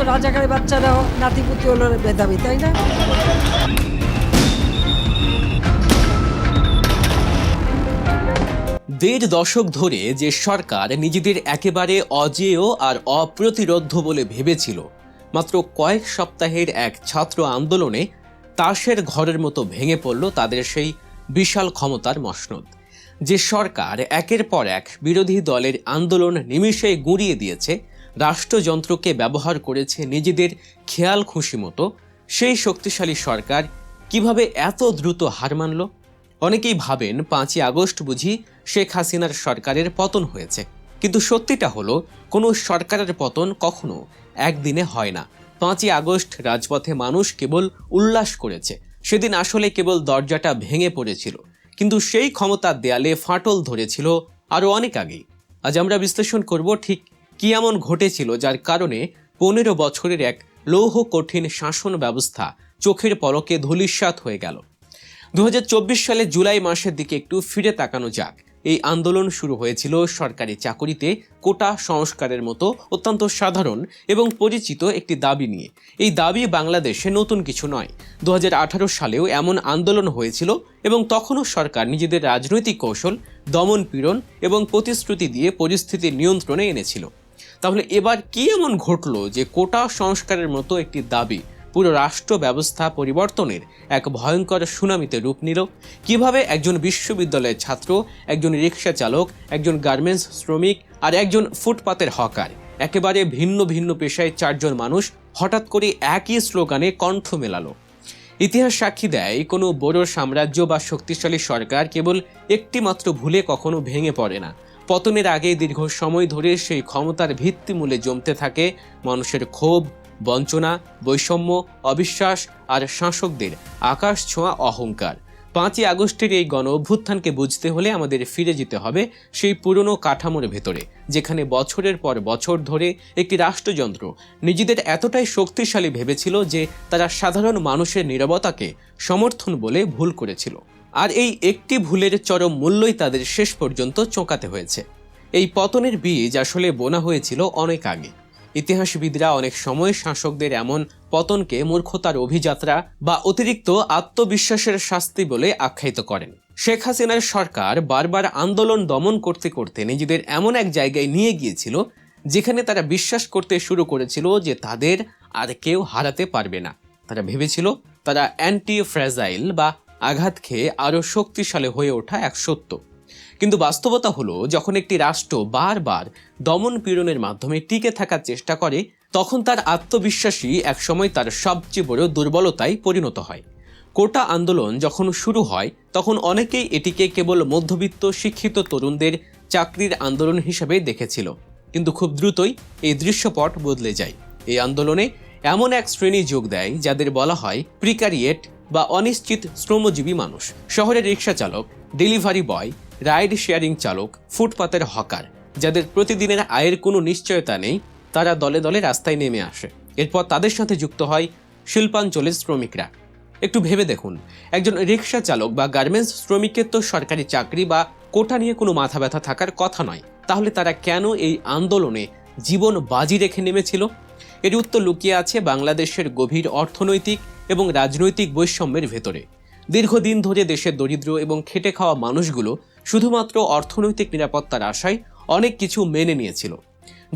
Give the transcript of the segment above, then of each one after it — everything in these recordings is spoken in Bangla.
রাজাকারের বাচ্চারাও নাতিপুতি হলো মেধাবী, তাই না? দেড় দশক ধরে যে সরকার নিজেদের একেবারে অজেয় আর অপ্রতিরোধ্য বলে ভেবেছিল, মাত্র কয়েক সপ্তাহের এক ছাত্র আন্দোলনে তাসের ঘরের মতো ভেঙে পড়ল তাদের সেই বিশাল ক্ষমতার মসনদ। যে সরকার একের পর এক বিরোধী দলের আন্দোলন নিমিষেই গুঁড়িয়ে দিয়েছে, রাষ্ট্রযন্ত্রকে ব্যবহার করেছে নিজেদের খেয়াল খুশি মতো, সেই শক্তিশালী সরকার কিভাবে এত দ্রুত হার মানল? অনেকেই ভাবেন 5ই আগস্ট বুঝি শেখ হাসিনার সরকারের পতন হয়েছে, কিন্তু সত্যিটা হলো কোনো সরকারের পতন কখনো একদিনে হয় না। 5ই আগস্ট রাজপথে মানুষ কেবল উল্লাস করেছে, সেদিন আসলে কেবল দরজাটা ভেঙে পড়েছিল, কিন্তু সেই ক্ষমতার দেয়ালে ফাটল ধরেছিল আরও অনেক আগেই। আজ আমরা বিশ্লেষণ করব ঠিক কি এমন ঘটেছিল যার কারণে 15 বছরের এক লৌহ কঠিন শাসন ব্যবস্থা চোখের পলকে ধূলিসাৎ হয়ে গেল। 2024 সালে জুলাই মাসের দিকে একটু ফিরে তাকানো যাক। এই আন্দোলন শুরু হয়েছিল সরকারি চাকুরিতে কোটা সংস্কারের মতো অত্যন্ত সাধারণ এবং পরিচিত একটি দাবি নিয়ে। এই দাবি বাংলাদেশে নতুন কিছু নয়। 2018 সালেও এমন আন্দোলন হয়েছিল এবং তখনও সরকার নিজেদের রাজনৈতিক কৌশল, দমন পীড়ন এবং প্রতিশ্রুতি দিয়ে পরিস্থিতি নিয়ন্ত্রণে এনেছিল। তাহলে এবার কি এমন ঘটল যে কোটা সংস্কারের মতো একটি দাবি পুরো রাষ্ট্র ব্যবস্থা পরিবর্তনের এক ভয়ঙ্কর সুনামিতে রূপ নিল? কিভাবে একজন বিশ্ববিদ্যালয়ের ছাত্র, একজন রিক্সা চালক, একজন গার্মেন্টস শ্রমিক আর একজন ফুটপাতের হকার, একেবারে ভিন্ন ভিন্ন পেশায় 4 জন মানুষ হঠাৎ করে একই স্লোগানে কণ্ঠ মেলালো? ইতিহাস সাক্ষী দেয়, কোনো বড় সাম্রাজ্য বা শক্তিশালী সরকার কেবল একটি মাত্র ভুলে কখনো ভেঙে পড়ে না। পতনের আগে দীর্ঘ সময় ধরে সেই ক্ষমতার ভিত্তিমূলে জমতে থাকে মানুষের ক্ষোভ, বঞ্চনা, বৈষম্য, অবিশ্বাস আর শাসকদের আকাশ ছোঁয়া অহংকার। 5ই আগস্টের এই গণ অভ্যুত্থানকে বুঝতে হলে আমাদের ফিরে যেতে হবে সেই পুরনো কাঠামোর ভেতরে, যেখানে বছরের পর বছর ধরে একটি রাষ্ট্রযন্ত্র নিজেদের এতটাই শক্তিশালী ভেবেছিল যে তারা সাধারণ মানুষের নীরবতাকে সমর্থন বলে ভুল করেছিল। আর এই একটি ভুলের চরম মূল্যই তাদের শেষ পর্যন্ত চোঁকাতে হয়েছে। এই পতনের বীজ আসলে বোনা হয়েছিল অনেক আগে। ইতিহাসবিদরা অনেক সময় শাসকদের এমন পতনকে মূর্খতার অভিযাত্রা বা অতিরিক্ত আত্মবিশ্বাসের শাস্তি বলে আখ্যায়িত করেন। শেখ হাসিনার সরকার বারবার আন্দোলন দমন করতে করতে নিজেদের এমন এক জায়গায় নিয়ে গিয়েছিল যেখানে তারা বিশ্বাস করতে শুরু করেছিল যে তাদের আর কেউ হারাতে পারবে না। তারা ভেবেছিল তারা অ্যান্টি ফ্র্যাজাইল বা আঘাত খেয়ে আরও শক্তিশালী হয়ে ওঠা এক সত্য। কিন্তু বাস্তবতা হলো, যখন একটি রাষ্ট্র বারবার দমন পীড়নের মাধ্যমে টিকে থাকার চেষ্টা করে, তখন তার আত্মবিশ্বাসী একসময় তার সবচেয়ে বড় দুর্বলতায় পরিণত হয়। কোটা আন্দোলন যখন শুরু হয় তখন অনেকেই এটিকে কেবল মধ্যবিত্ত শিক্ষিত তরুণদের চাকরির আন্দোলন হিসেবে দেখেছিল, কিন্তু খুব দ্রুতই এই দৃশ্যপট বদলে যায়। এই আন্দোলনে এমন এক শ্রেণী যোগ দেয় যাদের বলা হয় প্রিকারিয়েট বা অনিশ্চিত শ্রমজীবী মানুষ। শহরের রিক্সা চালক, ডেলিভারি বয়, রাইড শেয়ারিং চালক, ফুটপাতের হকার, যাদের প্রতিদিনের আয়ের কোনো নিশ্চয়তা নেই, তারা দলে দলে রাস্তায় নেমে আসে। এরপর তাদের সাথে যুক্ত হয় শিল্পাঞ্চলের শ্রমিকরা। একটু ভেবে দেখুন, একজন রিক্সা চালক বা গার্মেন্টস শ্রমিকের তো সরকারি চাকরি বা কোটা নিয়ে কোনো মাথা ব্যথা থাকার কথা নয়, তাহলে তারা কেন এই আন্দোলনে জীবন বাজি রেখে নেমেছিল? এর উত্তর লুকিয়ে আছে বাংলাদেশের গভীর অর্থনৈতিক এবং রাজনৈতিক বৈষম্যের ভেতরে। দীর্ঘদিন ধরে দেশের দরিদ্র এবং খেটে খাওয়া মানুষগুলো শুধুমাত্র অর্থনৈতিক নিরাপত্তার আশায় অনেক কিছু মেনে নিয়েছিল।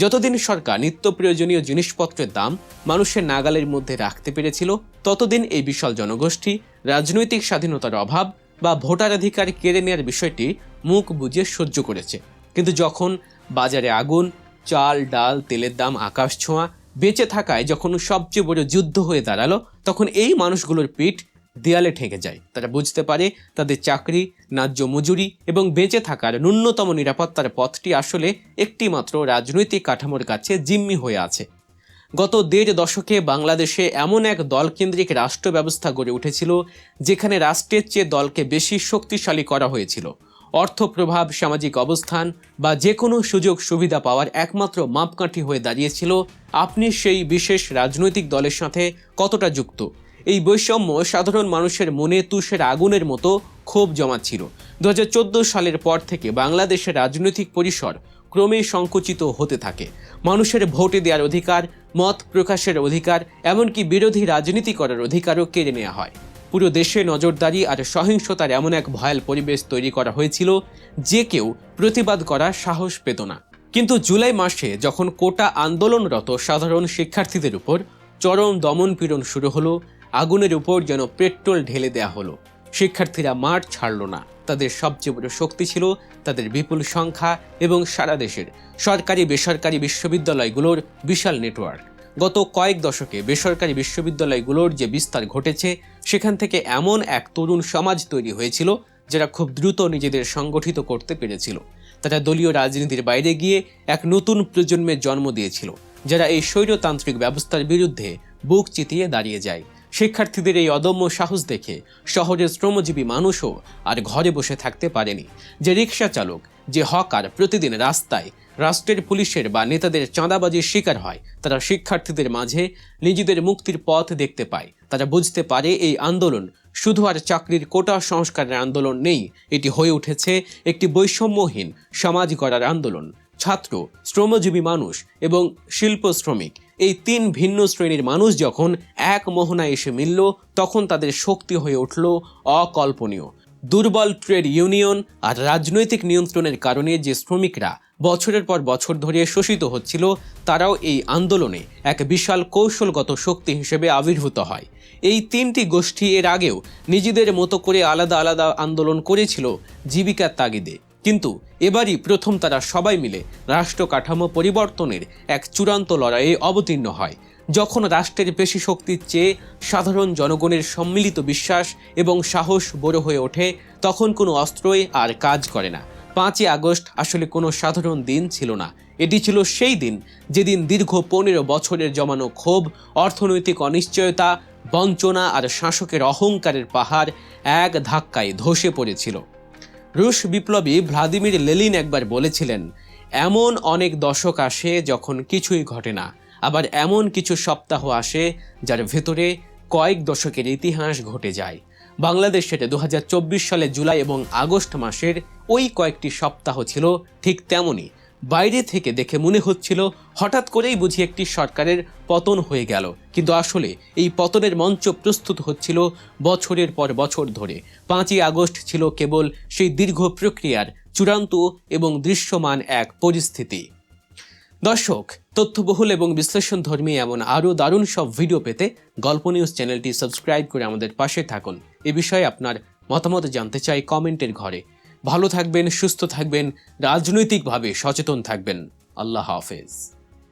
যতদিন সরকার নিত্য প্রয়োজনীয় জিনিসপত্রের দাম মানুষের নাগালের মধ্যে রাখতে পেরেছিল, ততদিন এই বিশাল জনগোষ্ঠী রাজনৈতিক স্বাধীনতার অভাব বা ভোটাধিকার কেড়ে নেওয়ার বিষয়টি মুখ বুজে সহ্য করেছে। কিন্তু যখন বাজারে আগুন, চাল, ডাল, তেলের দাম আকাশ ছোঁয়া, বেঁচে থাকায় যখন সবচেয়ে বড় যুদ্ধ হয়ে দাঁড়ালো, তখন এই মানুষগুলোর পিঠ দেয়ালে ঠেকে যায়। তারা বুঝতে পারে তাদের চাকরি, ন্যায্য মজুরি এবং বেঁচে থাকার ন্যূনতম নিরাপত্তার পথটি আসলে একটি মাত্র রাজনৈতিক কাঠামোর কাছে জিম্মি হয়ে আছে। গত 1.5 দশকে বাংলাদেশে এমন এক দলকেন্দ্রিক রাষ্ট্র ব্যবস্থা গড়ে উঠেছিল যেখানে রাষ্ট্রের চেয়ে দলকে বেশি শক্তিশালী করা হয়েছিল। অর্থ প্রভাব, সামাজিক অবস্থান বা যে কোনো সুযোগ সুবিধা পাওয়ার একমাত্র মাপকাঠি হয়ে দাঁড়িয়েছিল আপনি সেই বিশেষ রাজনৈতিক দলের সাথে কতটা যুক্ত। এই বৈষম্য সাধারণ মানুষের মনে তুষের আগুনের মতো ক্ষোভ জমাচ্ছিল। 2014 সালের পর থেকে বাংলাদেশের রাজনৈতিক পরিসর ক্রমেই সংকুচিত হতে থাকে। মানুষের ভোটে দেওয়ার অধিকার, মত প্রকাশের অধিকার, এমনকি বিরোধী রাজনীতি করার অধিকারও কেড়ে নেওয়া হয়। পুরো দেশে নজরদারি আর সহিংসতার এমন এক ভয়াল পরিবেশ তৈরি করা হয়েছিল যে কেউ প্রতিবাদ করার সাহস পেত না। কিন্তু জুলাই মাসে যখন কোটা আন্দোলনরত সাধারণ শিক্ষার্থীদের উপর চরম দমনপীড়ন শুরু হলো, আগুনের উপর যেন পেট্রোল ঢেলে দেয়া হলো। শিক্ষার্থীরা মাঠ ছাড়ল না। তাদের সবচেয়ে বড় শক্তি ছিল তাদের বিপুল সংখ্যা এবং সারা দেশের সরকারি বেসরকারি বিশ্ববিদ্যালয়গুলোর বিশাল নেটওয়ার্ক। গত কয়েক দশকে বেসরকারি বিশ্ববিদ্যালয়গুলোর যে বিস্তার ঘটেছে, সেখান থেকে এমন এক তরুণ সমাজ তৈরি হয়েছিল যারা খুব দ্রুত নিজেদের সংগঠিত করতে পেরেছিল। তারা দলীয় রাজনীতির বাইরে গিয়ে এক নতুন প্রজন্মের জন্ম দিয়েছিল, যারা এই স্বৈরতান্ত্রিক ব্যবস্থার বিরুদ্ধে বুক চিতিয়ে দাঁড়িয়ে যায়। শিক্ষার্থীদের এই অদম্য সাহস দেখে শহরের শ্রমজীবী মানুষও আর ঘরে বসে থাকতে পারেনি। যে রিকশা চালক, যে হকার প্রতিদিন রাস্তায় রাষ্ট্রের পুলিশের বা নেতাদের চাঁদাবাজির শিকার হয়, তারা শিক্ষার্থীদের মাঝে নিজেদের মুক্তির পথ দেখতে পায়। তারা বুঝতে পারে এই আন্দোলন শুধু আর চাকরির কোটা সংস্কারের আন্দোলন নেই, এটি হয়ে উঠেছে একটি বৈষম্যহীন সমাজ গড়ার আন্দোলন। ছাত্র, শ্রমজীবী মানুষ এবং শিল্প শ্রমিক, এই তিন ভিন্ন শ্রেণীর মানুষ যখন এক মোহনায় এসে মিলল, তখন তাদের শক্তি হয়ে উঠল অকল্পনীয়। দুর্বল ট্রেড ইউনিয়ন আর রাজনৈতিক নিয়ন্ত্রণের কারণে যে শ্রমিকরা বছরের পর বছর ধরে শোষিত হচ্ছিল, তারাও এই আন্দোলনে এক বিশাল কৌশলগত শক্তি হিসেবে আবির্ভূত হয়। এই তিনটি গোষ্ঠী এর আগেও নিজেদের মতো করে আলাদা আলাদা আন্দোলন করেছিল জীবিকার তাগিদে, কিন্তু এবারই প্রথম তারা সবাই মিলে রাষ্ট্র কাঠামো পরিবর্তনের এক চূড়ান্ত লড়াইয়ে অবতীর্ণ হয়। যখন রাষ্ট্রের পেশি শক্তির চেয়ে সাধারণ জনগণের সম্মিলিত বিশ্বাস এবং সাহস বড় হয়ে ওঠে, তখন কোনো অস্ত্রই আর কাজ করে না। 5ই আগস্ট আসলে কোনো সাধারণ দিন ছিল না। এটি ছিল সেই দিন যেদিন দীর্ঘ 15 বছরের জমানো ক্ষোভ, অর্থনৈতিক অনিশ্চয়তা, বঞ্চনা আর শাসকের অহংকারের পাহাড় এক ধাক্কায় ধসে পড়েছিল। রুশ বিপ্লবী ভ্লাদিমির লেনিন একবার বলেছিলেন, এমন অনেক দশক আসে যখন কিছুই ঘটে না, আবার এমন কিছু সপ্তাহ আসে যার ভেতরে কয়েক দশকের ইতিহাস ঘটে যায়। বাংলাদেশের 2024 সালে জুলাই এবং আগস্ট মাসের ওই কয়েকটি সপ্তাহ ছিল ঠিক তেমনই। বাইরে থেকে দেখে মনে হচ্ছিল হঠাৎ করেই বুঝি একটি সরকারের পতন হয়ে গেল, কিন্তু আসলে এই পতনের মঞ্চ প্রস্তুত হচ্ছিল বছরের পর বছর ধরে। 5ই আগস্ট ছিল কেবল সেই দীর্ঘ প্রক্রিয়ার চূড়ান্ত এবং দৃশ্যমান এক পরিস্থিতি। দর্শক, তথ্যবহুল এবং বিশ্লেষণধর্মী এমন আরও দারুণ সব ভিডিও পেতে গল্প নিউজ চ্যানেলটি সাবস্ক্রাইব করে আমাদের পাশে থাকুন। এ বিষয়ে আপনার মতামত জানতে চাই কমেন্টের ঘরে। ভালো থাকবেন, সুস্থ থাকবেন, রাজনৈতিকভাবে সচেতন থাকবেন। আল্লাহ হাফেজ।